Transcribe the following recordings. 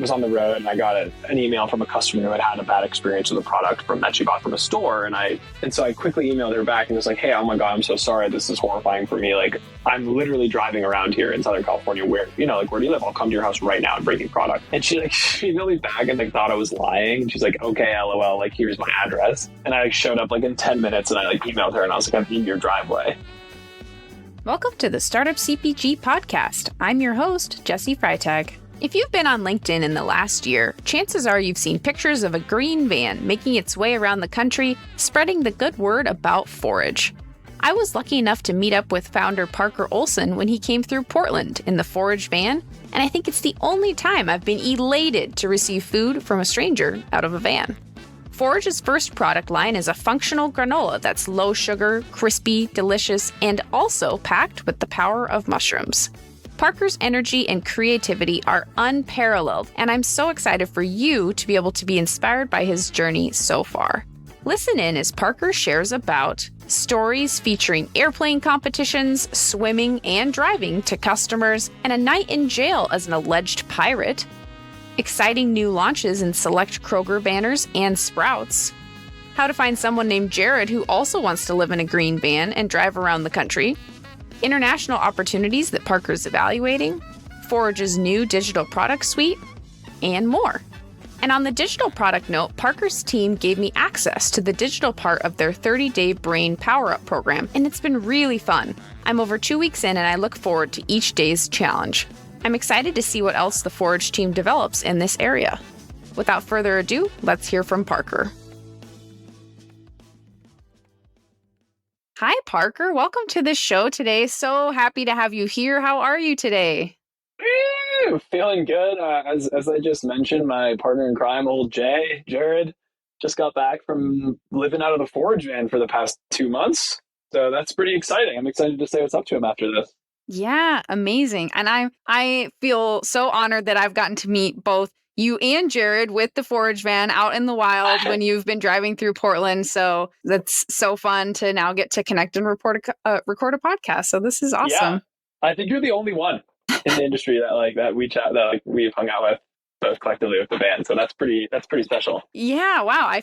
was on the road and I got an email from a customer who had a bad experience with a product that she bought from a store. And so I quickly emailed her back and was like, hey, oh my God, I'm so sorry. This is horrifying for me. Like, I'm literally driving around here in Southern California. Where do you live? I'll come to your house right now and bring you product. And she emailed me back and thought I was lying. And she's like, okay, LOL, like, here's my address. And I showed up in 10 minutes and I emailed her and I was like, I'm in your driveway. Welcome to the Startup CPG podcast. I'm your host, Jesse Freitag. If you've been on LinkedIn in the last year, chances are you've seen pictures of a green van making its way around the country, spreading the good word about Forij. I was lucky enough to meet up with founder Parker Olson when he came through Portland in the Forij van, and I think it's the only time I've been elated to receive food from a stranger out of a van. Forij's first product line is a functional granola that's low sugar, crispy, delicious, and also packed with the power of mushrooms. Parker's energy and creativity are unparalleled, and I'm so excited for you to be able to be inspired by his journey so far. Listen in as Parker shares about stories featuring airplane competitions, swimming and driving to customers, and a night in jail as an alleged pirate, exciting new launches in select Kroger banners and Sprouts, how to find someone named Jared who also wants to live in a green van and drive around the country, international opportunities that Parker's evaluating, Forij's new digital product suite, and more. And on the digital product note, Parker's team gave me access to the digital part of their 30-day brain power-up program, and it's been really fun. I'm over 2 weeks in, and I look forward to each day's challenge. I'm excited to see what else the Forij team develops in this area. Without further ado, let's hear from Parker. Hi, Parker. Welcome to the show today. So happy to have you here. How are you today? Feeling good. As I just mentioned, my partner in crime, old Jared, just got back from living out of the Forij van for the past 2 months. So that's pretty exciting. I'm excited to say what's up to him after this. Yeah, amazing. And I feel so honored that I've gotten to meet both you and Jared with the Forij van out in the wild when you've been driving through Portland. So that's so fun to now get to connect and record a podcast. So this is awesome. Yeah, I think you're the only one in the industry that we've hung out with both collectively with the band. So that's pretty special. Yeah. Wow.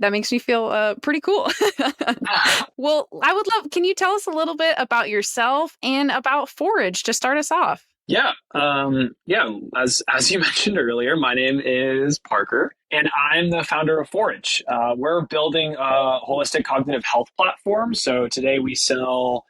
That makes me feel pretty cool. Well, I would love, can you tell us a little bit about yourself and about Forij to start us off? Yeah. As you mentioned earlier, my name is Parker and I'm the founder of Forij. We're building a holistic cognitive health platform. So today we sell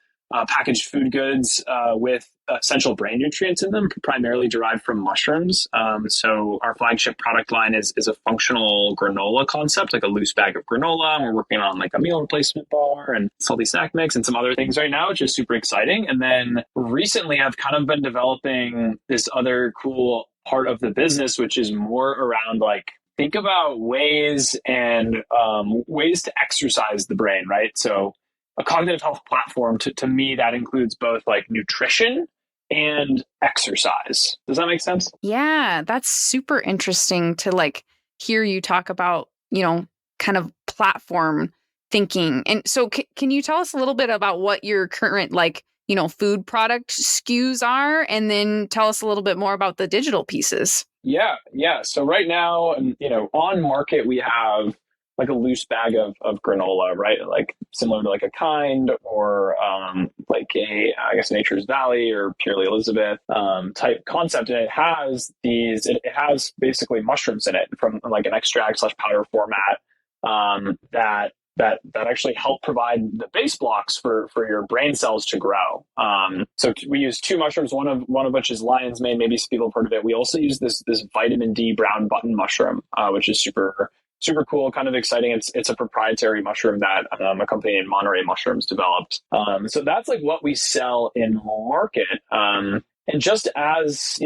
packaged food goods with essential brain nutrients in them, primarily derived from mushrooms. So our flagship product line is a functional granola concept, like a loose bag of granola. We're working on like a meal replacement bar and salty snack mix and some other things right now, which is super exciting. And then recently I've kind of been developing this other cool part of the business, which is more around think about ways to exercise the brain, right? So a cognitive health platform, to me, that includes both nutrition and exercise. Does that make sense? Yeah, that's super interesting to hear you talk about, kind of platform thinking. And so can you tell us a little bit about what your current food product SKUs are, and then tell us a little bit more about the digital pieces? Yeah. So right now, on market, we have a loose bag of granola, right? Similar to a Kind or I guess Nature's Valley or Purely Elizabeth type concept. And it has basically mushrooms in it from an extract / powder format that actually help provide the base blocks for your brain cells to grow. So we use 2 mushrooms, one of which is lion's mane. Maybe some people have heard of it. We also use this vitamin D brown button mushroom, which is super cool, kind of exciting. It's a proprietary mushroom that a company in Monterey Mushrooms developed. So that's what we sell in market. And just as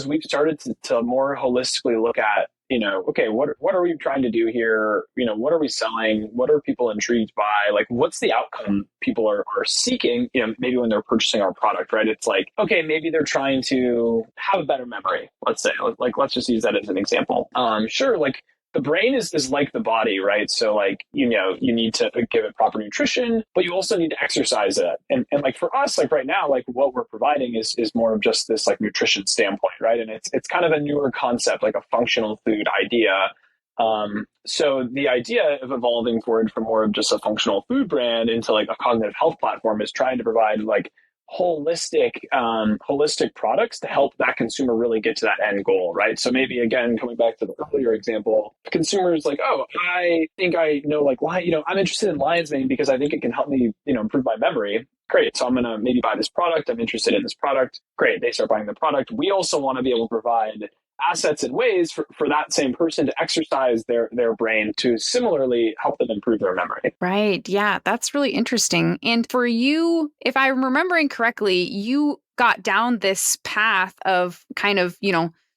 we've started to more holistically look at, okay, what are we trying to do here? What are we selling? What are people intrigued by? What's the outcome people are seeking? Maybe when they're purchasing our product, right? It's okay, maybe they're trying to have a better memory. Let's say, let's just use that as an example. Sure, the brain is like the body, right? So like, you need to give it proper nutrition, but you also need to exercise it. And like for us, like right now, like what we're providing is more of just this like nutrition standpoint, right? And it's kind of a newer concept, like a functional food idea. So the idea of evolving forward from more of just a functional food brand into like a cognitive health platform is trying to provide like holistic products to help that consumer really get to that end goal, right? So maybe again, coming back to the earlier example, consumers like, oh, I think I know like why, I'm interested in lion's mane because I think it can help me, improve my memory. Great. So I'm going to maybe buy this product. I'm interested in this product. Great. They start buying the product. We also want to be able to provide assets and ways for that same person to exercise their brain to similarly help them improve their memory. Right. Yeah, that's really interesting. And for you, if I'm remembering correctly, you got down this path of kind of,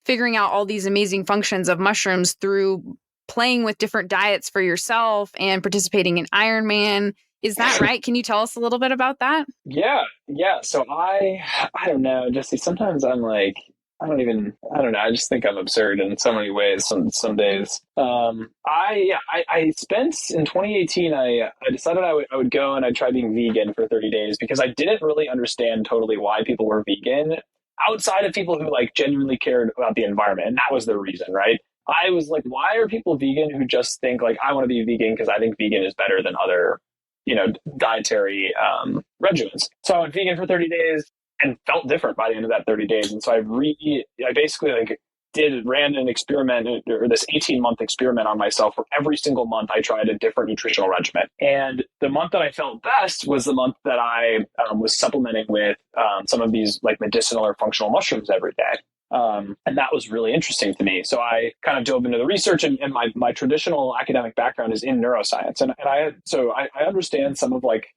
figuring out all these amazing functions of mushrooms through playing with different diets for yourself and participating in Ironman. Is that right? Can you tell us a little bit about that? Yeah. So I don't know, Jesse. Sometimes I'm like, I don't know. I just think I'm absurd in so many ways. Some days. I spent in 2018. I decided I would go and I'd try being vegan for 30 days because I didn't really understand totally why people were vegan outside of people who like genuinely cared about the environment, and that was the reason, right? I was like, why are people vegan who just think like I want to be vegan because I think vegan is better than other dietary regimens. So I went vegan for 30 days and felt different by the end of that 30 days. And so I basically like ran an experiment or this 18-month experiment on myself where every single month I tried a different nutritional regimen. And the month that I felt best was the month that I was supplementing with some of these like medicinal or functional mushrooms every day. And that was really interesting to me. So I kind of dove into the research, and my traditional academic background is in neuroscience. And I understand some of like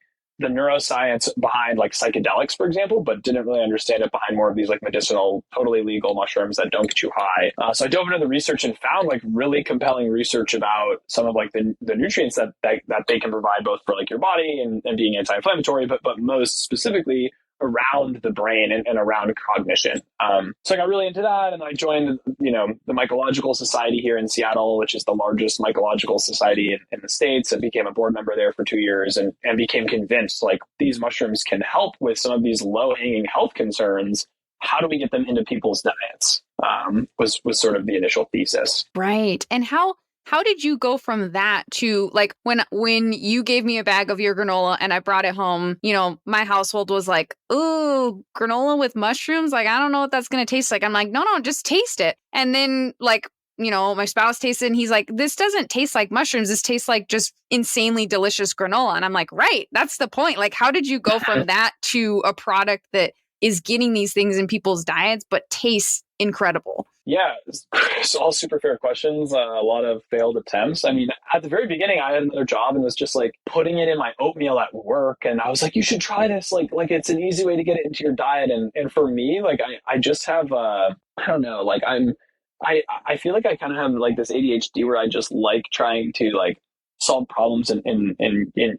the neuroscience behind like psychedelics, for example, but didn't really understand it behind more of these like medicinal, totally legal mushrooms that don't get you high. So I dove into the research and found like really compelling research about some of like the nutrients that they can provide both for like your body and being anti-inflammatory, but most specifically around the brain and around cognition. So I got really into that, and I joined, the Mycological Society here in Seattle, which is the largest mycological society in the States, and became a board member there for 2 years and became convinced like these mushrooms can help with some of these low-hanging health concerns. How do we get them into people's diets? Was sort of the initial thesis. Right. And how did you go from that to like when you gave me a bag of your granola and I brought it home, my household was like, "Ooh, granola with mushrooms? Like, I don't know what that's going to taste like." I'm like, "No, just taste it." And then like, my spouse tasted it and he's like, "This doesn't taste like mushrooms. This tastes like just insanely delicious granola." And I'm like, "Right. That's the point." Like, how did you go from that to a product that is getting these things in people's diets but tastes incredible? Yeah, it's all super fair questions. A lot of failed attempts. I mean, at the very beginning, I had another job and was just like putting it in my oatmeal at work. And I was like, you should try this. Like it's an easy way to get it into your diet. And for me, like I just have, I don't know, like I feel like I kind of have like this ADHD where I just like trying to like solve problems in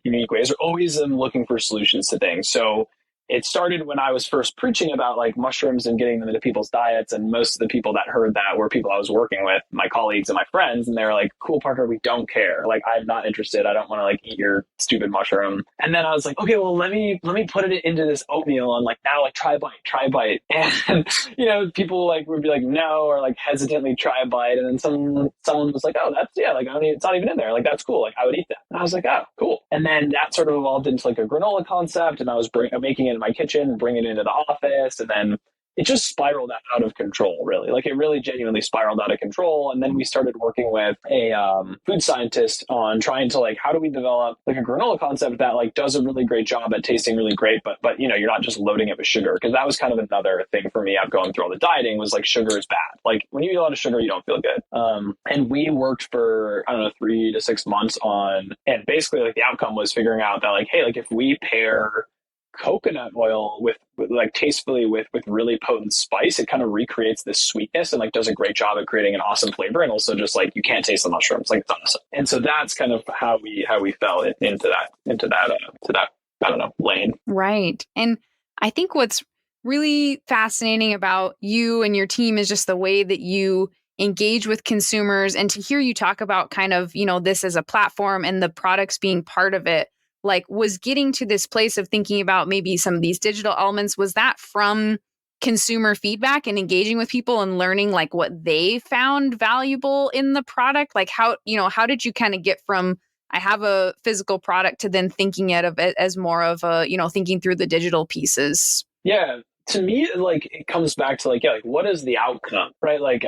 unique ways, or always am looking for solutions to things. So it started when I was first preaching about like mushrooms and getting them into people's diets. And most of the people that heard that were people I was working with, my colleagues and my friends. And they were like, "Cool, Parker, we don't care. Like, I'm not interested. I don't want to like eat your stupid mushroom." And then I was like, okay, well, let me put it into this oatmeal and like now like try a bite. And, people like would be like, no, or like hesitantly try a bite. And then someone was like, "Oh, like, it's not even in there. Like, that's cool. Like, I would eat that." And I was like, "Oh, cool." And then that sort of evolved into like a granola concept. And I was making it in my kitchen and bring it into the office. And then it just spiraled out of control, really. Like it really genuinely spiraled out of control. And then we started working with a food scientist on trying to like, how do we develop like a granola concept that like does a really great job at tasting really great, but you're not just loading it with sugar. Because that was kind of another thing for me. I'm going through all the dieting was like sugar is bad. Like when you eat a lot of sugar, you don't feel good. And we worked for, I don't know, 3 to 6 months and basically like the outcome was figuring out that like, hey, like if we pair coconut oil with like tastefully with really potent spice, it kind of recreates this sweetness and like does a great job at creating an awesome flavor. And also just like you can't taste the mushrooms, like it's awesome. And so that's kind of how we fell into that I don't know, lane. Right. And I think what's really fascinating about you and your team is just the way that you engage with consumers, and to hear you talk about kind of, this as a platform and the products being part of it, like, was getting to this place of thinking about maybe some of these digital elements, was that from consumer feedback and engaging with people and learning like what they found valuable in the product? Like how did you kind of get from I have a physical product to then thinking of it as more of a, thinking through the digital pieces? Yeah, to me, like it comes back to like, yeah, like what is the outcome, right? Like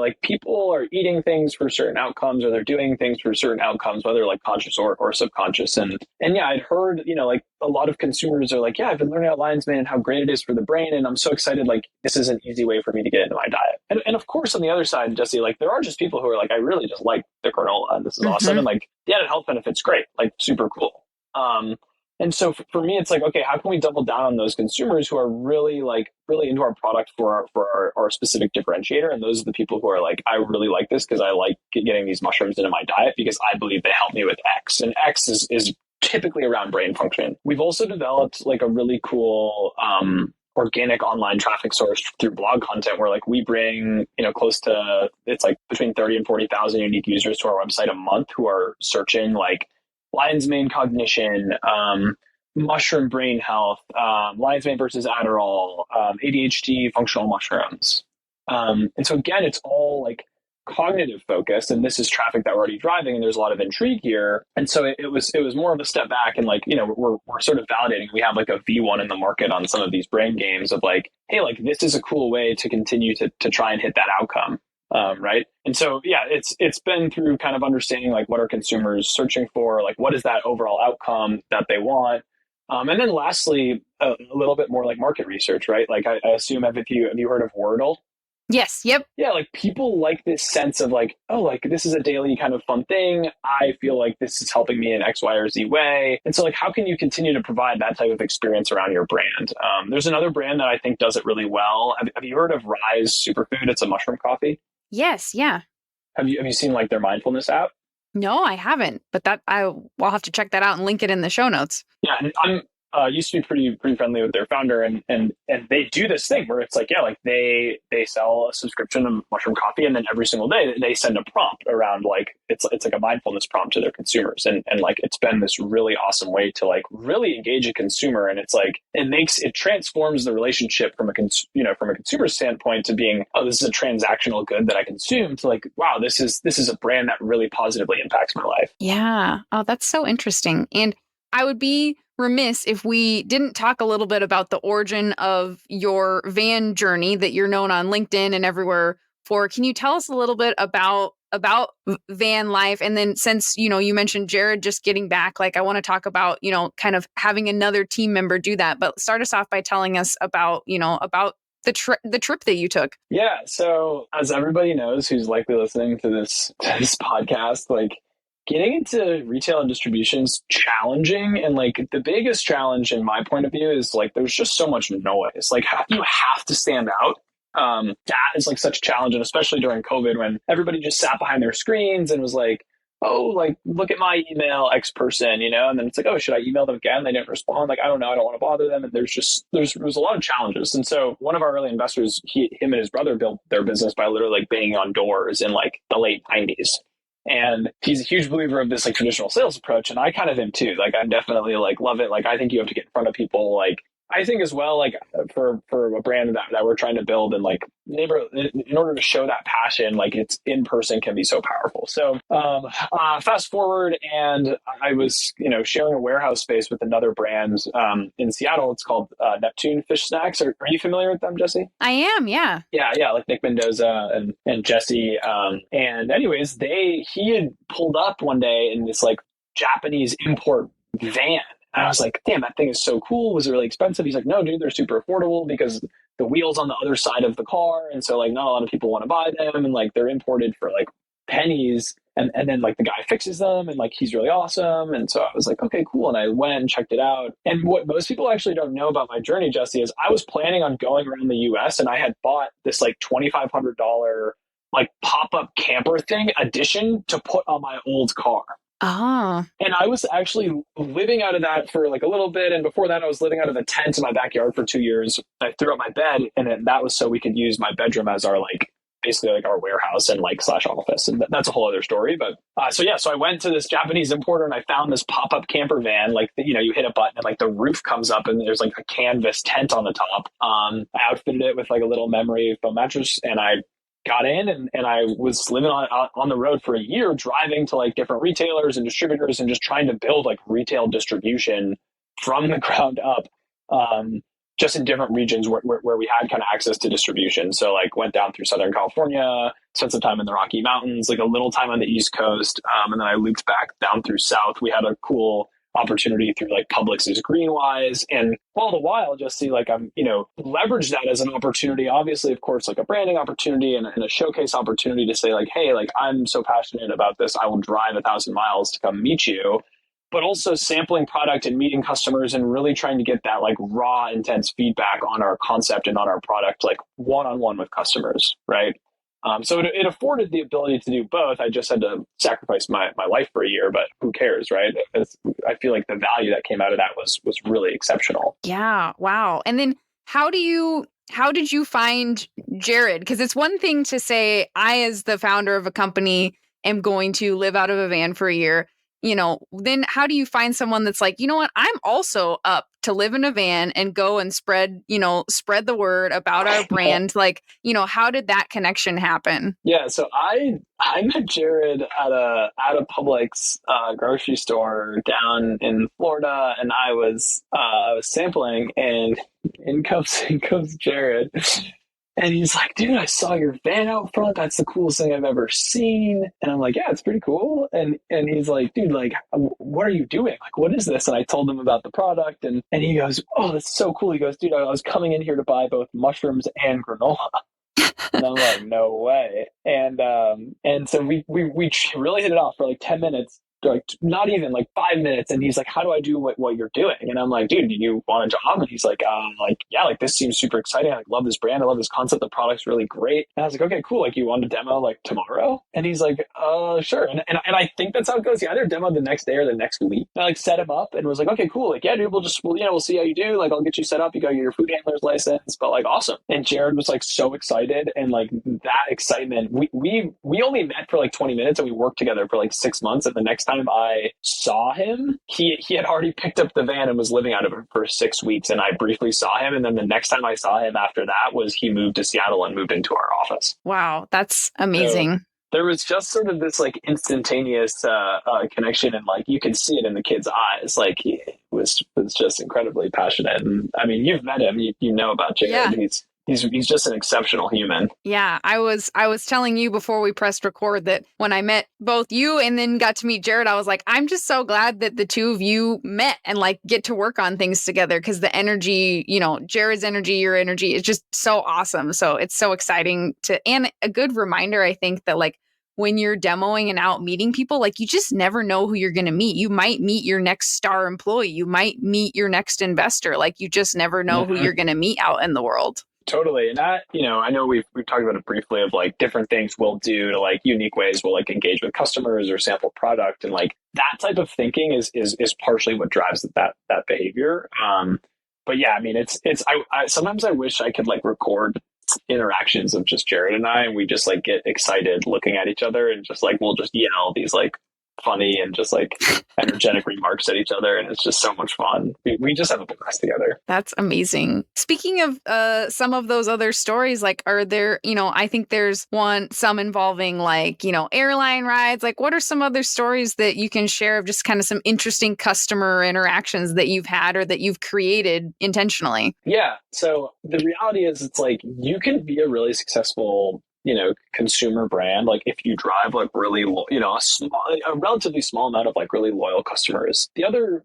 like people are eating things for certain outcomes, or they're doing things for certain outcomes, whether like conscious or subconscious. And yeah, I'd heard, like a lot of consumers are like, yeah, I've been learning about lion's mane and how great it is for the brain, and I'm so excited. Like this is an easy way for me to get into my diet. And of course, on the other side, Jesse, like there are just people who are like, I really just like the granola, and this is awesome, and like the added health benefits, great, like super cool. And so for me, it's like, okay, how can we double down on those consumers who are really really into our product for our specific differentiator? And those are the people who are like, I really like this because I like getting these mushrooms into my diet because I believe they help me with X. And X is typically around brain function. We've also developed like a really cool organic online traffic source through blog content where like we bring, close to, it's like between 30 and 40,000 unique users to our website a month who are searching like lion's mane cognition, mushroom brain health, lion's mane versus Adderall, ADHD functional mushrooms. And so again, it's all like cognitive focused, and this is traffic that we're already driving, and there's a lot of intrigue here. And so it was more of a step back, and like, we're sort of validating. We have like a V1 in the market on some of these brain games of like, hey, like this is a cool way to continue to try and hit that outcome. Right. And so, yeah, it's been through kind of understanding like what are consumers searching for, like what is that overall outcome that they want. And then lastly, a little bit more like market research, right? Like I assume, have you heard of Wordle? Yes. Yep. Yeah, like people like this sense of like, oh, like this is a daily kind of fun thing. I feel like this is helping me in X, Y, or Z way. And so like, how can you continue to provide that type of experience around your brand? There's another brand that I think does it really well. Have you heard of Rise Superfood? It's a mushroom coffee. Yes. Yeah. Have you seen like their mindfulness app? No, I haven't, but I'll have to check that out and link it in the show notes. Yeah, and I'm used to be pretty friendly with their founder, and they do this thing where it's like, yeah, like they sell a subscription of mushroom coffee, and then every single day they send a prompt around like it's like a mindfulness prompt to their consumers, and like it's been this really awesome way to like really engage a consumer, and it's like it transforms the relationship from a consumer standpoint to being, oh, this is a transactional good that I consume, to like, wow, this is a brand that really positively impacts my life. Yeah. Oh, that's so interesting. And I would be remiss if we didn't talk a little bit about the origin of your van journey that you're known on LinkedIn and everywhere for. Can you tell us a little bit about van life? And then since, you mentioned Jared just getting back, like I want to talk about, kind of having another team member do that. But start us off by telling us about the trip that you took. Yeah. So as everybody knows who's likely listening to this podcast, like getting into retail and distribution is challenging. And like the biggest challenge in my point of view is like there's just so much noise. Like you have to stand out. That is like such a challenge. And especially during COVID when everybody just sat behind their screens and was like, oh, like look at my email X person, and then it's like, oh, should I email them again? They didn't respond. Like, I don't know. I don't want to bother them. And there's a lot of challenges. And so one of our early investors, him and his brother built their business by literally like banging on doors in like the late 90s. And he's a huge believer of this like traditional sales approach. And I kind of am too. Like, I'm definitely like love it. Like, I think you have to get in front of people. Like, I think as well, like for a brand that we're trying to build and like in order to show that passion, like it's in person can be so powerful. So fast forward, and I was sharing a warehouse space with another brand in Seattle. It's called Neptune Fish Snacks. Are you familiar with them, Jesse? I am, yeah. Yeah, like Nick Mendoza and Jesse. And anyways, he had pulled up one day in this like Japanese import van. And I was like, damn, that thing is so cool. Was it really expensive? He's like, no, dude, they're super affordable because the wheel's on the other side of the car. And so like not a lot of people want to buy them. And like they're imported for like pennies. And then like the guy fixes them and like he's really awesome. And so I was like, okay, cool. And I went and checked it out. And what most people actually don't know about my journey, Jesse, is I was planning on going around the US and I had bought this like $2,500 like pop-up camper thing addition to put on my old car. Ah. And I was actually living out of that for like a little bit. And before that, I was living out of a tent in my backyard for 2 years. I threw up my bed, and that was so we could use my bedroom as our like basically like our warehouse and like slash office. And that's a whole other story. But so I went to this Japanese importer and I found this pop-up camper van. Like, you hit a button and like the roof comes up and there's like a canvas tent on the top. I outfitted it with like a little memory foam mattress, and I got in and I was living on the road for a year, driving to like different retailers and distributors and just trying to build like retail distribution from the ground up. Just in different regions where we had kind of access to distribution. So like went down through Southern California, spent some time in the Rocky Mountains, like a little time on the East Coast. And then I looped back down through South. We had a cool opportunity through like Publix's Greenwise, and all the while just see like I'm, leverage that as an opportunity, obviously, of course, like a branding opportunity and a showcase opportunity to say like, hey, like I'm so passionate about this, I will drive 1,000 miles to come meet you. But also sampling product and meeting customers and really trying to get that like raw, intense feedback on our concept and on our product, like one-on-one with customers, right? So it afforded the ability to do both. I just had to sacrifice my life for a year, but who cares, right? I feel like the value that came out of that was really exceptional. Yeah. Wow. And then how did you find Jared? Because it's one thing to say, I, as the founder of a company, am going to live out of a van for a year. Then how do you find someone that's like, you know what, I'm also up to live in a van and go and spread the word about our brand. Like, how did that connection happen? Yeah. So I met Jared at a Publix grocery store down in Florida, and I was sampling, and in comes Jared. And he's like, dude, I saw your van out front. That's the coolest thing I've ever seen. And I'm like, yeah, it's pretty cool. And he's like, dude, like, what are you doing? Like, what is this? And I told him about the product. And he goes, oh, that's so cool. He goes, dude, I was coming in here to buy both mushrooms and granola. And I'm like, no way. And so we really hit it off for like 10 minutes. Like not even like 5 minutes, and he's like, how do I do what you're doing? And I'm like, dude, do you want a job? And he's like, yeah, like this seems super exciting. I love this brand, I love this concept, the product's really great. And I was like, okay, cool, like you want to demo like tomorrow? And he's like, sure. And I think that's how it goes. He either demo the next day or the next week. And I like set him up and was like, okay, cool, like yeah, dude, we'll see how you do, like I'll get you set up, you got your food handler's license, but like awesome. And Jared was like so excited, and like that excitement, we only met for like 20 minutes and we worked together for like 6 months, and the next time I saw him, he had already picked up the van and was living out of it for 6 weeks. And I briefly saw him. And then the next time I saw him after that was he moved to Seattle and moved into our office. Wow, that's amazing. So there was just sort of this like instantaneous connection, and like you could see it in the kid's eyes. Like he was just incredibly passionate. And I mean, you've met him, you know about Jared. Yeah. He's just an exceptional human. Yeah, I was telling you before we pressed record that when I met both you and then got to meet Jared, I was like, I'm just so glad that the two of you met and like get to work on things together, because the energy, Jared's energy, your energy is just so awesome. So it's so exciting and a good reminder, I think, that like when you're demoing and out meeting people, like you just never know who you're going to meet. You might meet your next star employee. You might meet your next investor. Like you just never know who you're going to meet out in the world. Totally. And that, I know we've talked about it briefly of like different things we'll do to like unique ways we'll like engage with customers or sample product. And like that type of thinking is partially what drives that behavior. But yeah, I mean, I sometimes I wish I could like record interactions of just Jared and I, and we just like get excited looking at each other and just like, we'll just yell these like funny and just like energetic remarks at each other, and it's just so much fun. We just have a blast together. That's amazing. Speaking of some of those other stories, like are there, I think there's some involving like, airline rides. Like what are some other stories that you can share of just kind of some interesting customer interactions that you've had or that you've created intentionally? Yeah. So the reality is it's like you can be a really successful consumer brand, like if you drive like really, a relatively small amount of like really loyal customers. The other,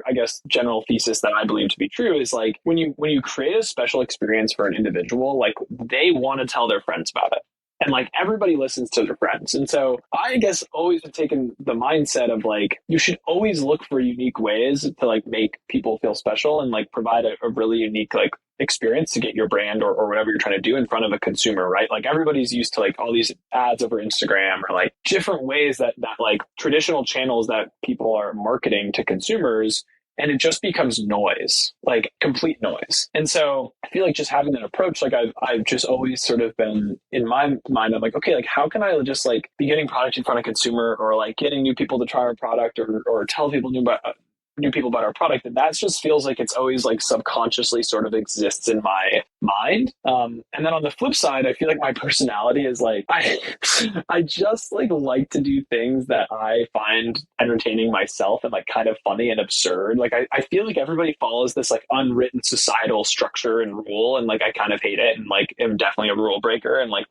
I guess, general thesis that I believe to be true is like when you create a special experience for an individual, like they want to tell their friends about it. And like everybody listens to their friends. And so I guess always have taken the mindset of like, you should always look for unique ways to like make people feel special and like provide a really unique like experience to get your brand or whatever you're trying to do in front of a consumer, right? Like everybody's used to like all these ads over Instagram or like different ways that like traditional channels that people are marketing to consumers. and it just becomes noise, like complete noise. And so I feel like just having that approach, like I've just always sort of been in my mind, I'm like, okay, like how can I just like be getting product in front of consumer, or like getting new people to try our product, or tell people new people about our product. And that just feels like it's always like subconsciously sort of exists in my mind. And then on the flip side, I feel like my personality is like, I just like to do things that I find entertaining myself and like kind of funny and absurd. Like I feel like everybody follows this like unwritten societal structure and rule. And like, I kind of hate it. And like, am definitely a rule breaker, and like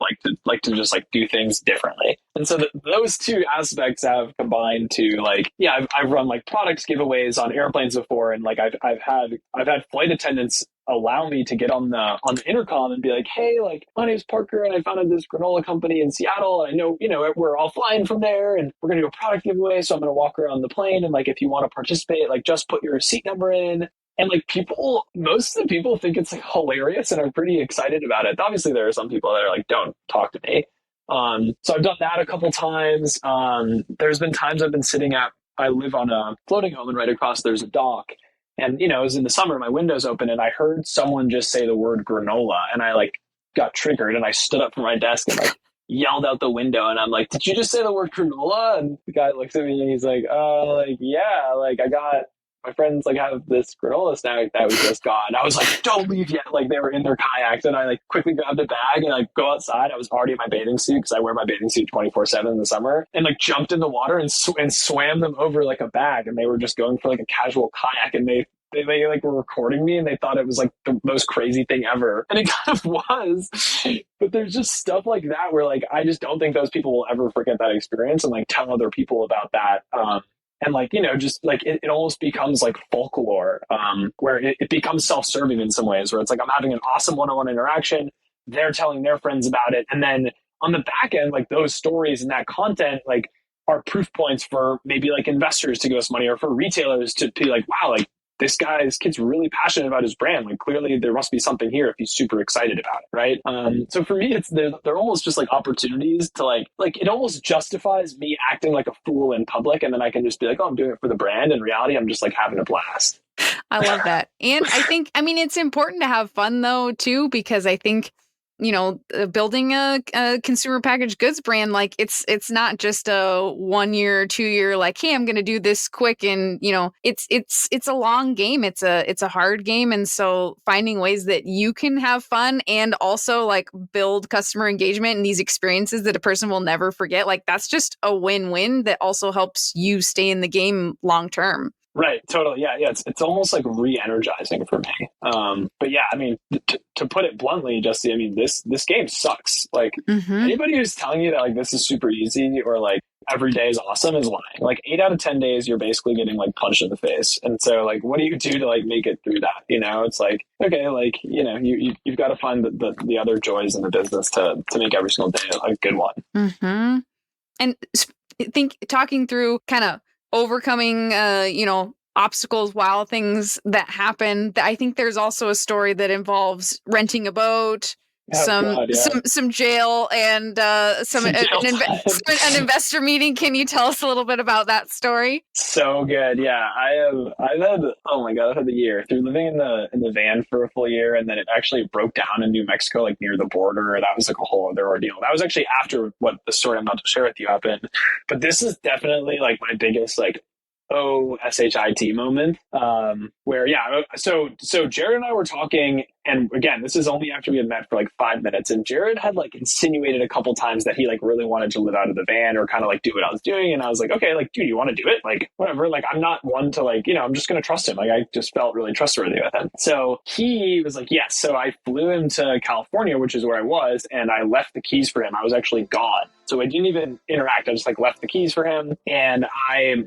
to just like do things differently. And so those two aspects have combined to like, yeah, I've run like products giveaways on airplanes before, and like I've had flight attendants allow me to get on the intercom and be like, hey, like my name's Parker and I founded this granola company in Seattle. I know, we're all flying from there and we're gonna do a product giveaway. So I'm gonna walk around the plane, and like if you want to participate, like just put your seat number in. And like most of the people think it's like hilarious and are pretty excited about it. Obviously there are some people that are like, don't talk to me. So I've done that a couple times. There's been times I've been I live on a floating home, and right across there's a dock. And, it was in the summer, my window's open, and I heard someone just say the word granola, and I like got triggered, and I stood up from my desk and like yelled out the window, and I'm like, did you just say the word granola? And the guy looks at me and he's like, like, yeah, like I got, my friends like have this granola snack that we just got. And I was like, don't leave yet. Like they were in their kayaks, and I like quickly grabbed a bag and like go outside. I was already in my bathing suit because I wear my bathing suit 24/7 in the summer, and like jumped in the water and swam them over like a bag. And they were just going for like a casual kayak, and they like were recording me, and they thought it was like the most crazy thing ever. And it kind of was, but there's just stuff like that where like, I just don't think those people will ever forget that experience and like tell other people about that. And like, just like it almost becomes like folklore, where it becomes self-serving in some ways, where it's like, I'm having an awesome one-on-one interaction. They're telling their friends about it. And then on the back end, like those stories and that content, like are proof points for maybe like investors to give us money, or for retailers to be like, wow, like this kid's really passionate about his brand. Like clearly there must be something here if he's super excited about it. Right. So for me, they're almost just like opportunities to like it almost justifies me acting like a fool in public. And then I can just be like, oh, I'm doing it for the brand. In reality, I'm just like having a blast. I love that. And I mean, it's important to have fun though, too, because I think, building a consumer packaged goods brand, like it's not just a 1 year, 2 year, like, hey, I'm going to do this quick. And, it's a long game. It's a hard game. And so finding ways that you can have fun and also like build customer engagement and these experiences that a person will never forget, like that's just a win-win that also helps you stay in the game long term. Right. Totally. Yeah. Yeah. It's almost like re-energizing for me. But yeah, I mean, to put it bluntly, Jesse, I mean, this game sucks. Like anybody who's telling you that like this is super easy or like every day is awesome is lying. Like 8 out of 10 days, you're basically getting like punched in the face. And so like, what do you do to like make it through that? It's like, okay, like, you've got to find the other joys in the business to make every single day a good one. And talking through kind of overcoming, obstacles, wild things that happen. I think there's also a story that involves renting a boat, some jail, and an investor meeting. Can you tell us a little bit about that story? So good, yeah. I've had the year through living in the van for a full year, and then it actually broke down in New Mexico, like near the border. That was like a whole other ordeal. That was actually after what the story I'm about to share with you happened. But this is definitely like my biggest like SHIT moment, where so Jared and I were talking, and again, this is only after we had met for like 5 minutes, and Jared had like insinuated a couple times that he like really wanted to live out of the van or kind of like do what I was doing, and I was like, okay, like, dude, you want to do it? Like, whatever. Like, I'm not one to like, I'm just gonna trust him. Like, I just felt really trustworthy with him. So he was like, yes. So I flew him to California, which is where I was, and I left the keys for him. I was actually gone, so I didn't even interact. I just like left the keys for him, and I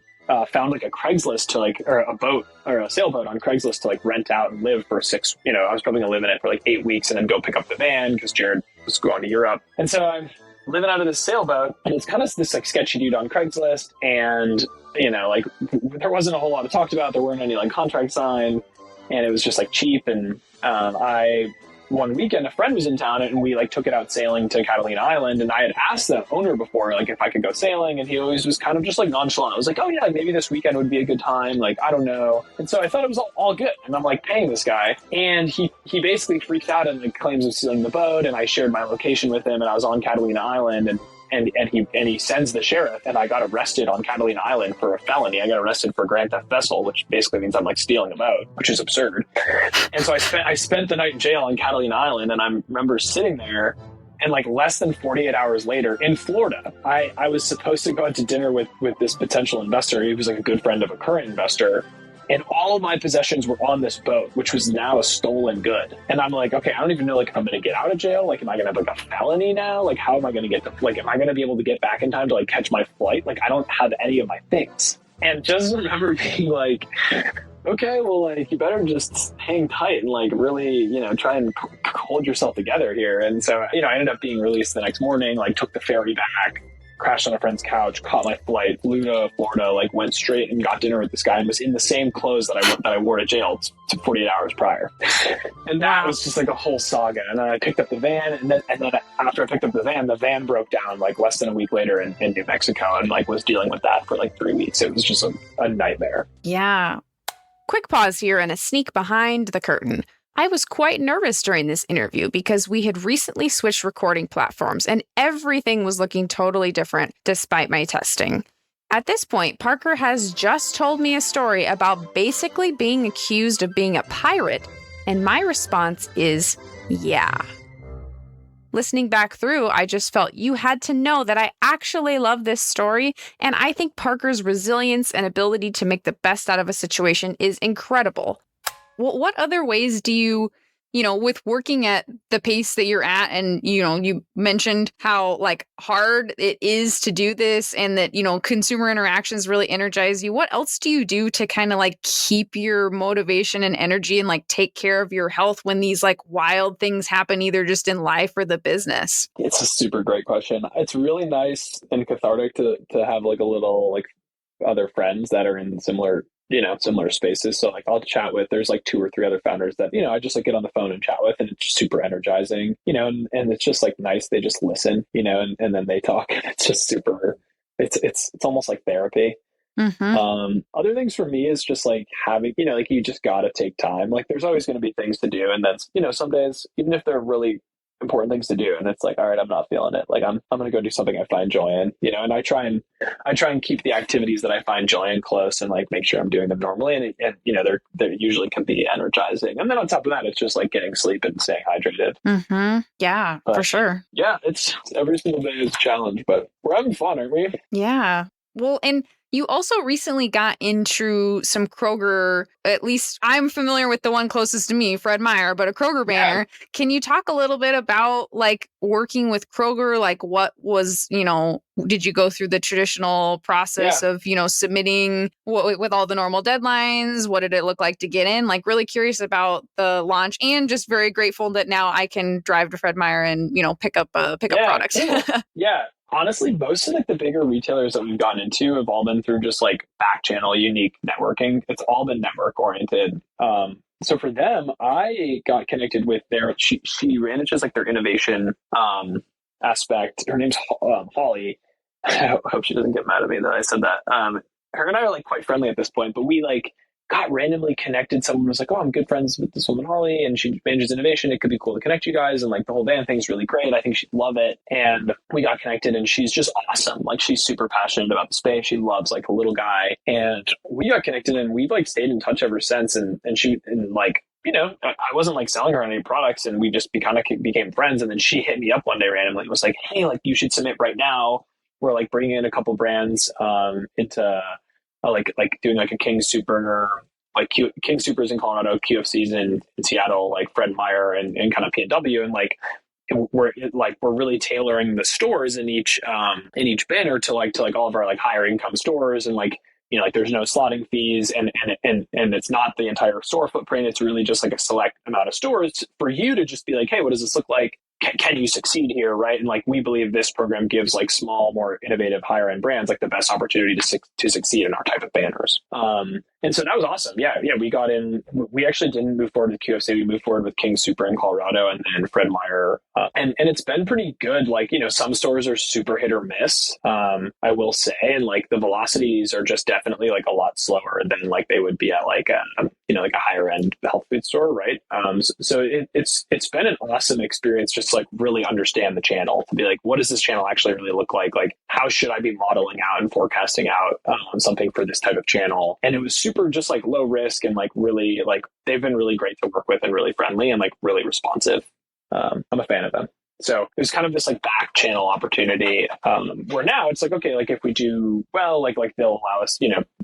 found like a Craigslist or a boat or a sailboat on Craigslist to like rent out and live for 6. I was probably gonna live in it for like 8 weeks and then go pick up the van because Jared was going to Europe. And so I'm living out of this sailboat, and it's kind of this like sketchy dude on Craigslist, and like there wasn't a whole lot of talked about. There weren't any like contracts signed, and it was just like cheap. And I one weekend, a friend was in town and we like took it out sailing to Catalina Island. And I had asked the owner before, like, if I could go sailing. And he always was kind of just like nonchalant. I was like, oh yeah, maybe this weekend would be a good time. Like, I don't know. And so I thought it was all good. And I'm like paying this guy. And he basically freaked out and like claims of stealing the boat. And I shared my location with him and I was on Catalina Island. And he sends the sheriff, and I got arrested on Catalina Island for a felony. I got arrested for grand theft vessel, which basically means I'm like stealing a boat, which is absurd. And so I spent the night in jail on Catalina Island, and I remember sitting there, and like less than 48 hours later in Florida, I was supposed to go out to dinner with this potential investor. He was like a good friend of a current investor. And all of my possessions were on this boat, which was now a stolen good. And I'm like, okay, I don't even know, like, if I'm going to get out of jail. Like, am I going to have, like, a felony now? Like, how am I going to get, am I going to be able to get back in time to, like, catch my flight? Like, I don't have any of my things. And just remember being like, okay, well, like, you better just hang tight and, like, really, you know, try and hold yourself together here. And so, you know, I ended up being released the next morning, like, took the ferry back, crashed on a friend's couch, caught my flight, flew to Florida, like went straight and got dinner with this guy and was in the same clothes that I wore to jail 48 hours prior. And that was just like a whole saga. And then I picked up the van, and then after I picked up the van broke down like less than a week later in New Mexico, and like was dealing with that for like 3 weeks. It was just a nightmare. Yeah. Quick pause here and a sneak behind the curtain. I was quite nervous during this interview because we had recently switched recording platforms and everything was looking totally different despite my testing. At this point, Parker has just told me a story about basically being accused of being a pirate, and my response is, yeah. Listening back through, I just felt you had to know that I actually love this story, and I think Parker's resilience and ability to make the best out of a situation is incredible. Well, what other ways do you with working at the pace that you're at, and, you mentioned how like hard it is to do this and that, consumer interactions really energize you. What else do you do to kind of like keep your motivation and energy and like take care of your health when these like wild things happen, either just in life or the business? It's a super great question. It's really nice and cathartic to have like a little like other friends that are in similar spaces. So like I'll chat with, there's like 2 or 3 other founders that, I just like get on the phone and chat with, and it's super energizing, and it's just like nice. They just listen, and then they talk. It's just super, it's almost like therapy. Mm-hmm. Other things for me is just like having, like you just got to take time. Like there's always going to be things to do. And that's, some days, even if they're really important things to do, and it's like, all right, I'm not feeling it, like I'm going to go do something I find joy in, and I try and keep the activities that I find joy in close, and like make sure I'm doing them normally, and they're usually can be energizing. And then on top of that, it's just like getting sleep and staying hydrated. Mm-hmm. Yeah, for sure. Yeah, it's every single day is a challenge, but we're having fun, aren't we? Yeah. Well, and you also recently got into some Kroger, at least I'm familiar with the one closest to me, Fred Meyer, but a Kroger banner. Yeah. Can you talk a little bit about like working with Kroger? Like what was, did you go through the traditional process of, submitting with all the normal deadlines? What did it look like to get in? Like really curious about the launch, and just very grateful that now I can drive to Fred Meyer and, pick up products. Yeah. Honestly, most of like the bigger retailers that we've gotten into have all been through just like back channel unique networking. It's all been network oriented. So for them, I got connected with she manages like their innovation aspect. Her name's Holly. I hope she doesn't get mad at me that I said that. Her and I are like quite friendly at this point, but we like got randomly connected. Someone was like, oh, I'm good friends with this woman, Holly, and she manages innovation. It could be cool to connect you guys. And like the whole band thing's really great. I think she'd love it. And we got connected, and she's just awesome. Like she's super passionate about the space. She loves like a little guy. And we got connected, and we've like stayed in touch ever since. And like, I wasn't like selling her any products, and we just became friends. And then she hit me up one day randomly and was like, hey, like you should submit right now. We're like bringing in a couple brands into like doing like a King Super, like King Supers in Colorado, QFCs in Seattle, like Fred Meyer and kind of P&W, and like we're really tailoring the stores in each banner to all of our like higher income stores, and like like there's no slotting fees, and it's not the entire store footprint. It's really just like a select amount of stores for you to just be like, hey, what does this look like? Can you succeed here, right? And like we believe this program gives like small, more innovative, higher end brands like the best opportunity to succeed in our type of banners. And so that was awesome. Yeah. Yeah. We got in, we actually didn't move forward with QFC. We moved forward with King Super in Colorado and then Fred Meyer. And it's been pretty good. Like, some stores are super hit or miss. I will say, and like the velocities are just definitely like a lot slower than like they would be at like like a higher end health food store. Right. It's been an awesome experience just to like really understand the channel to be like, what does this channel actually really look like? Like, how should I be modeling out and forecasting out something for this type of channel? And it was super just like low risk and like really like they've been really great to work with and really friendly and like really responsive. I'm a fan of them. So it was kind of this like back channel opportunity where now it's like, okay, like if we do well, like they'll allow us,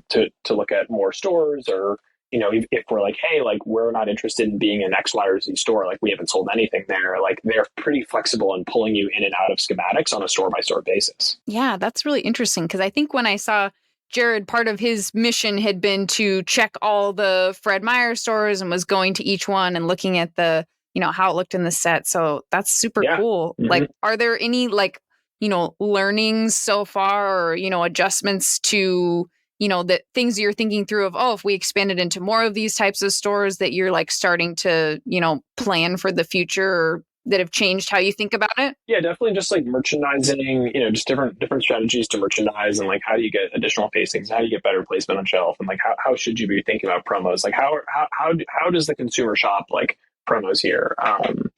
to look at more stores or, if we're like, hey, like we're not interested in being an X, Y, or Z store, like we haven't sold anything there, like they're pretty flexible in pulling you in and out of schematics on a store by store basis. Yeah, that's really interesting because I think when I saw Jared, part of his mission had been to check all the Fred Meyer stores and was going to each one and looking at the, how it looked in the set. So that's super cool. Mm-hmm. Like, are there any like, learnings so far or, adjustments to, the things you're thinking through of, if we expanded into more of these types of stores that you're like starting to, plan for the future or that have changed how you think about it? Yeah, definitely just like merchandising, just different strategies to merchandise and like how do you get additional facings, how do you get better placement on shelf and like how should you be thinking about promos? Like how does the consumer shop like promos here?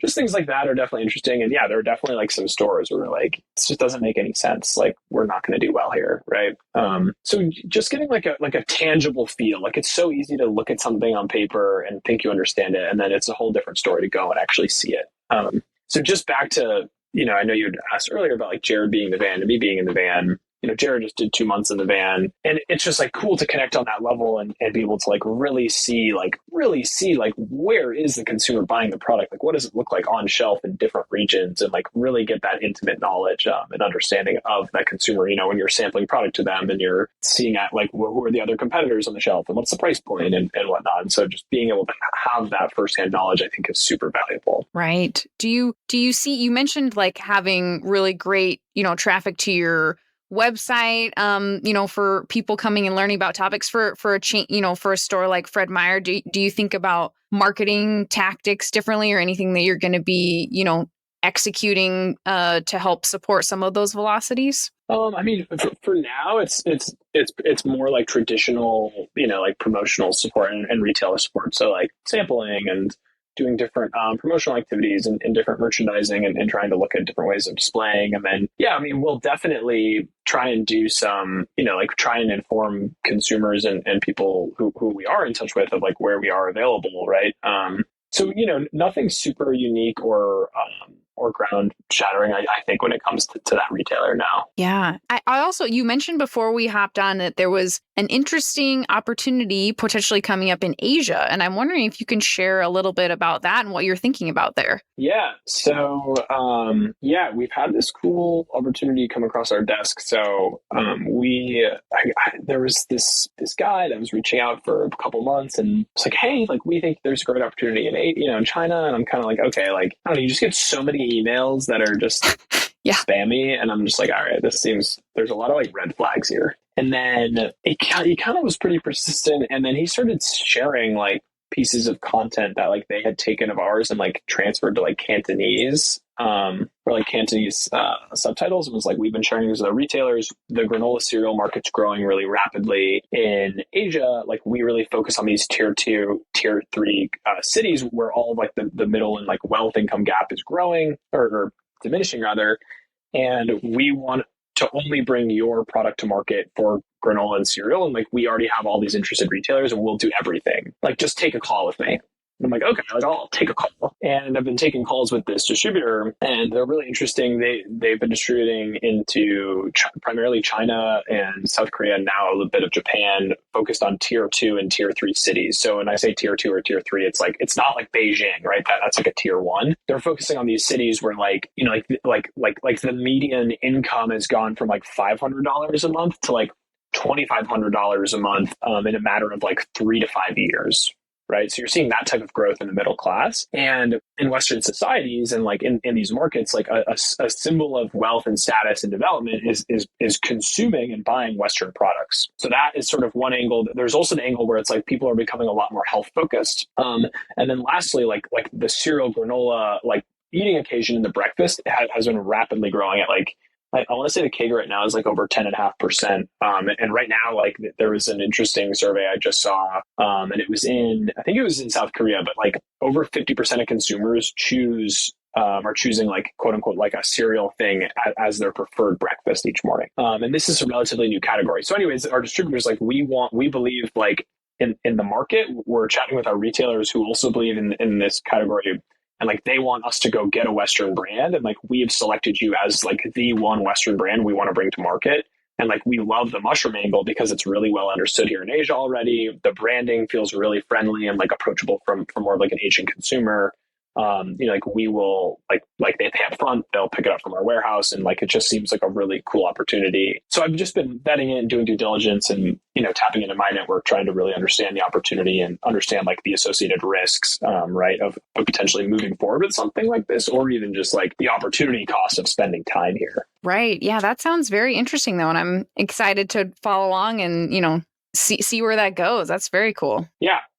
Just things like that are definitely interesting. And yeah, there are definitely like some stores where like this just doesn't make any sense. Like we're not going to do well here, right? So just getting like a tangible feel. Like it's so easy to look at something on paper and think you understand it, and then it's a whole different story to go and actually see it. So just back to, I know you had asked earlier about like Jared being in the van and me being in the van. Jared just did 2 months in the van, and it's just like cool to connect on that level and be able to like really see like where is the consumer buying the product? Like what does it look like on shelf in different regions and like really get that intimate knowledge and understanding of that consumer, when you're sampling product to them and you're seeing at like who are the other competitors on the shelf and what's the price point and whatnot. And so just being able to have that firsthand knowledge, I think is super valuable. Right. Do you see, you mentioned like having really great, traffic to your website, for people coming and learning about topics for a chain, for a store like Fred Meyer. Do you think about marketing tactics differently or anything that you're going to be, executing to help support some of those velocities? I mean, for now, it's more like traditional, like promotional support and retailer support. So like sampling and doing different promotional activities and different merchandising and trying to look at different ways of displaying. And then, yeah, I mean, we'll definitely try and do some, like try and inform consumers and people who we are in touch with of like where we are available, right? So, nothing super unique or ground shattering, I think, when it comes to that retailer now. Yeah. I also, you mentioned before we hopped on that there was an interesting opportunity potentially coming up in Asia. And I'm wondering if you can share a little bit about that and what you're thinking about there. Yeah. So, we've had this cool opportunity come across our desk. So, there was this guy that was reaching out for a couple months and it's like, hey, like we think there's a great opportunity in China. And I'm kind of like, okay, like, I don't know, you just get so many emails that are just spammy. And I'm just like, all right, there's a lot of like red flags here. And then he kind of was pretty persistent. And then he started sharing like pieces of content that like they had taken of ours and like transferred to like Cantonese or like Cantonese subtitles. And was like, we've been sharing these with our retailers. The granola cereal market's growing really rapidly in Asia. Like we really focus on these tier 2, tier 3 cities where all of like the middle and like wealth income gap is growing or diminishing rather. And we want to only bring your product to market for granola and cereal. And like, we already have all these interested retailers and we'll do everything. Like, just take a call with me. And I'm like, okay, like I'll take a call. And I've been taking calls with this distributor and they're really interesting. They've been distributing into primarily China and South Korea, and now a little bit of Japan, focused on tier 2 and tier 3 cities. So when I say tier 2 or tier 3, it's like, it's not like Beijing, right? That's like a tier 1. They're focusing on these cities where like the median income has gone from like $500 a month to like $2,500 a month in a matter of like 3 to 5 years. right? So you're seeing that type of growth in the middle class. And in Western societies and like in these markets, like a symbol of wealth and status and development is consuming and buying Western products. So that is sort of one angle. There's also an angle where it's like people are becoming a lot more health focused. And then lastly, like the cereal granola, like eating occasion in the breakfast has been rapidly growing at like, I want to say the CAGR right now is like over 10.5%. And right now, like there was an interesting survey I just saw, and I think it was in South Korea, but like over 50% of consumers are choosing like quote unquote like a cereal thing as their preferred breakfast each morning. And this is a relatively new category. So anyways, our distributors, like we believe like in the market, we're chatting with our retailers who also believe in this category. And like they want us to go get a Western brand, and like we have selected you as like the one Western brand we want to bring to market. And like we love the mushroom angle because it's really well understood here in Asia already. The branding feels really friendly and like approachable from more of like an Asian consumer. Like we will like they up front, they'll pick it up from our warehouse, and like it just seems like a really cool opportunity. So I've just been vetting it and doing due diligence and tapping into my network, trying to really understand the opportunity and understand like the associated risks, right, of potentially moving forward with something like this, or even just like the opportunity cost of spending time here. Right. Yeah, that sounds very interesting though, and I'm excited to follow along and see where that goes. That's very cool.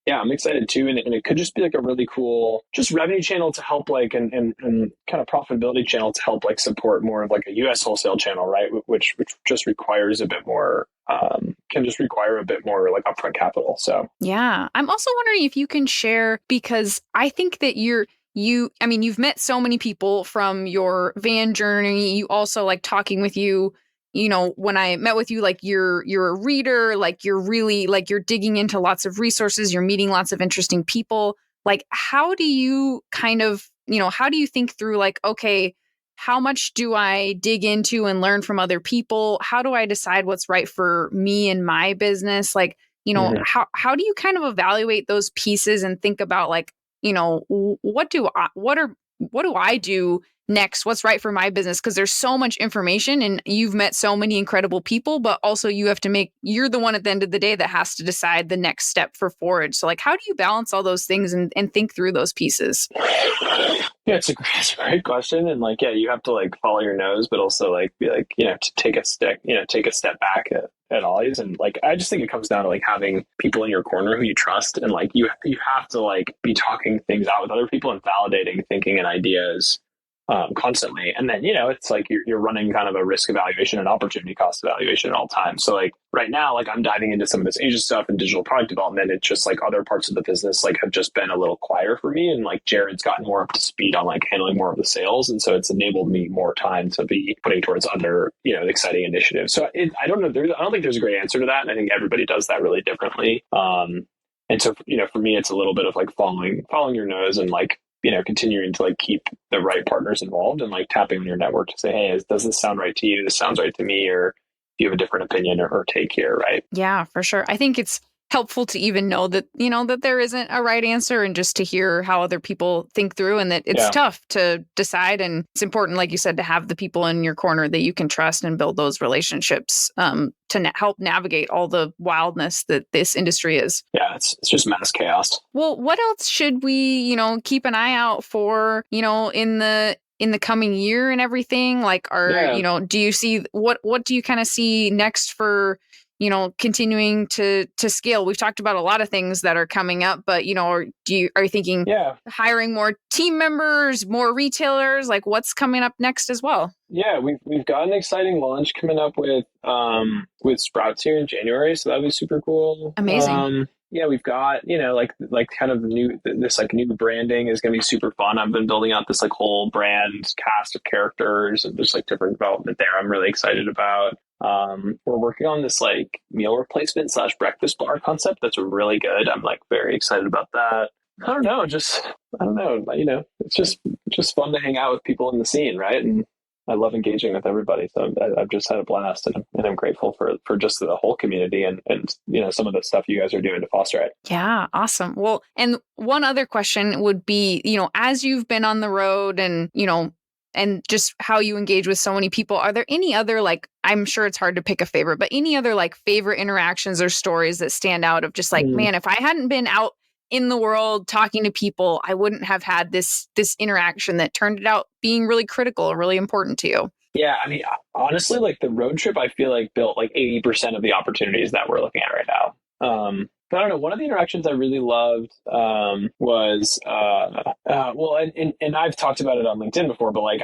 Yeah, I'm excited too. And it could just be like a really cool just revenue channel to help like and kind of profitability channel to help like support more of like a US wholesale channel, right? Which just requires a bit more can just require a bit more like upfront capital. So yeah. I'm also wondering if you can share, because I think that you've met so many people from your van journey. You also like talking with you. When I met with you, like you're a reader, like you're really like you're digging into lots of resources, you're meeting lots of interesting people. Like, how do you kind of, how do you think through like, okay, how much do I dig into and learn from other people? How do I decide what's right for me and my business? Like, Mhm. how do you kind of evaluate those pieces and think about like, what do I do next? What's right for my business? Because there's so much information and you've met so many incredible people, but also you're the one at the end of the day that has to decide the next step for Forij. So like, how do you balance all those things and think through those pieces? Yeah, it's a great question. And like, yeah, you have to like follow your nose, but also like be like, to take a step back at always. And like, I just think it comes down to like having people in your corner who you trust. And like, you have to like be talking things out with other people and validating thinking and ideas constantly. And then, it's like you're running kind of a risk evaluation and opportunity cost evaluation at all times. So like right now, like I'm diving into some of this Asia stuff and digital product development. It's just like other parts of the business like have just been a little quieter for me. And like Jared's gotten more up to speed on like handling more of the sales. And so it's enabled me more time to be putting towards other, exciting initiatives. So I don't know. I don't think there's a great answer to that. And I think everybody does that really differently. And so, for me, it's a little bit of like following your nose and like, continuing to like keep the right partners involved and like tapping on your network to say, hey, does this sound right to you? This sounds right to me, or do you have a different opinion or take here, right? Yeah, for sure. I think it's helpful to even know that, that there isn't a right answer, and just to hear how other people think through, and that it's tough to decide. And it's important, like you said, to have the people in your corner that you can trust and build those relationships to help navigate all the wildness that this industry is. Yeah, it's just mass chaos. Well, what else should we, keep an eye out for, in the coming year and everything? Like, do you see what do you kind of see next for, continuing to scale? We've talked about a lot of things that are coming up, but, are you thinking hiring more team members, more retailers? Like, what's coming up next as well? Yeah, we've got an exciting launch coming up with Sprouts here in January, so that'll be super cool. Amazing. Yeah, we've got, like kind of new branding is going to be super fun. I've been building out this like whole brand cast of characters, and there's like different development there I'm really excited about. We're working on this like meal replacement / breakfast bar concept that's really good. I'm like very excited about that. I don't know, it's just fun to hang out with people in the scene, right? And I love engaging with everybody. So I've just had a blast, and I'm grateful for just the whole community and some of the stuff you guys are doing to foster it. Yeah, awesome. Well, and one other question would be, as you've been on the road and, and just how you engage with so many people, are there any other, like, I'm sure it's hard to pick a favorite, but any other like favorite interactions or stories that stand out of just like, man, if I hadn't been out in the world talking to people, I wouldn't have had this interaction that turned out being really critical, really important to you. Yeah, I mean, honestly, like the road trip, I feel like built like 80% of the opportunities that we're looking at right now. But I don't know. One of the interactions I really loved was well, and I've talked about it on LinkedIn before, but like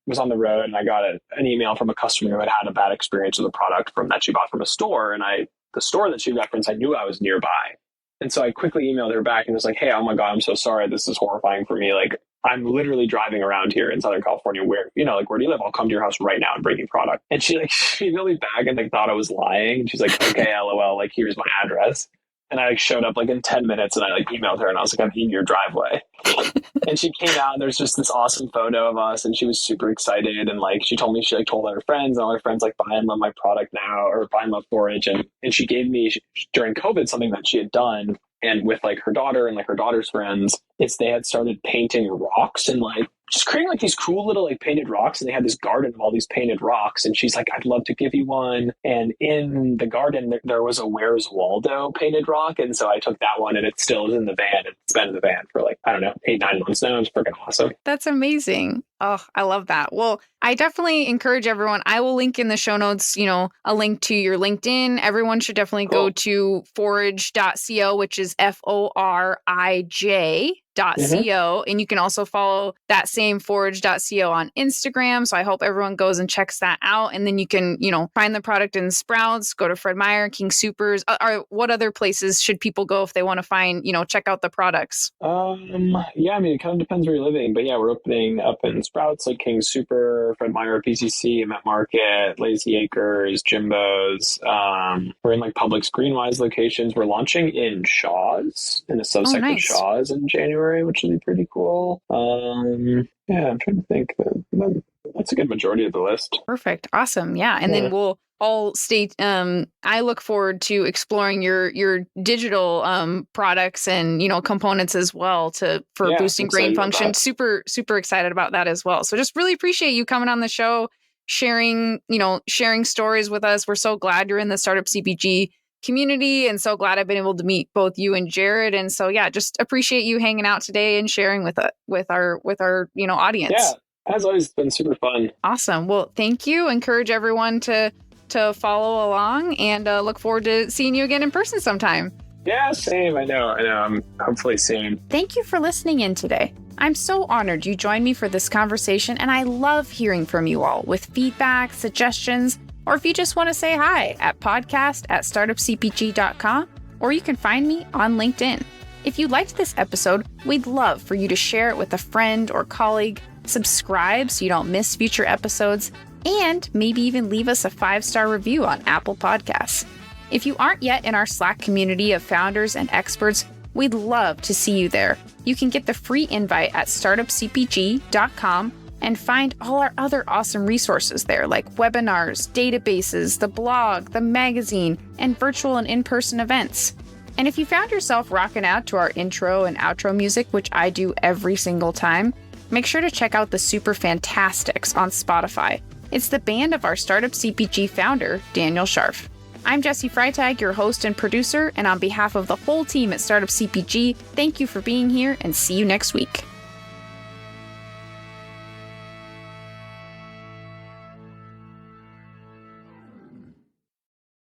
was on the road and I got an email from a customer who had had a bad experience with a product that she bought from a store, and the store that she referenced, I knew I was nearby, and so I quickly emailed her back and was like, "Hey, oh my God, I'm so sorry. This is horrifying for me. Like, I'm literally driving around here in Southern California. Where do you live? I'll come to your house right now and bring you product." And she emailed me back and like thought I was lying. And she's like, "Okay, LOL, like here's my address." And I like showed up like in 10 minutes and I like emailed her and I was like, "I'm in your driveway." And she came out and there's just this awesome photo of us and she was super excited. And like, she told me, she like told all her friends and all her friends like buy and love my product now, or buy and love Forij. And she gave me during COVID something that she had done. And with like her daughter and like her daughter's friends, they had started painting rocks and like just creating like these cool little like painted rocks. And they had this garden of all these painted rocks. And she's like, "I'd love to give you one." And in the garden, there was a Where's Waldo painted rock. And so I took that one and it still is in the van. It's been in the van for like, I don't know, 8-9 months now. It's freaking awesome. That's amazing. Oh, I love that. Well, I definitely encourage everyone. I will link in the show notes, a link to your LinkedIn. Everyone should definitely go to forij.co, which is FORIJ.co. And you can also follow that same forij.co on Instagram. So I hope everyone goes and checks that out. And then you can, find the product in Sprouts, go to Fred Meyer, King Soopers. Or what other places should people go if they want to find, check out the products? Yeah, I mean, it kind of depends where you're living, but yeah, we're opening up in Sprouts, like King Super, Fred Meyer, PCC, Met Market, Lazy Acres, Jimbo's. We're in like Publix Greenwise locations. We're launching in Shaw's, in a subsect of Shaw's in January, which will be pretty cool. Yeah, I'm trying to think. That's a good majority of the list. Perfect. Awesome. Yeah. And then we'll all stay. I look forward to exploring your digital products and components as well for boosting grain function. Super, super excited about that as well. So just really appreciate you coming on the show, sharing stories with us. We're so glad you're in the Startup CPG community and so glad I've been able to meet both you and Jared. And so yeah, just appreciate you hanging out today and sharing with our audience. Yeah. As always, it's been super fun. Awesome. Well, thank you. Encourage everyone to follow along and look forward to seeing you again in person sometime. Yeah, same. I know. Hopefully soon. Thank you for listening in today. I'm so honored you joined me for this conversation, and I love hearing from you all with feedback, suggestions, or if you just want to say hi at podcast@startupcpg.com, or you can find me on LinkedIn. If you liked this episode, we'd love for you to share it with a friend or colleague, subscribe so you don't miss future episodes, and maybe even leave us a 5-star review on Apple Podcasts. If you aren't yet in our Slack community of founders and experts, we'd love to see you there. You can get the free invite at startupcpg.com and find all our other awesome resources there, like webinars, databases, the blog, the magazine, and virtual and in-person events. And if you found yourself rocking out to our intro and outro music, which I do every single time, make sure to check out the Super Fantastics on Spotify. It's the band of our Startup CPG founder, Daniel Scharf. I'm Jessie Freitag, your host and producer, and on behalf of the whole team at Startup CPG, thank you for being here and see you next week.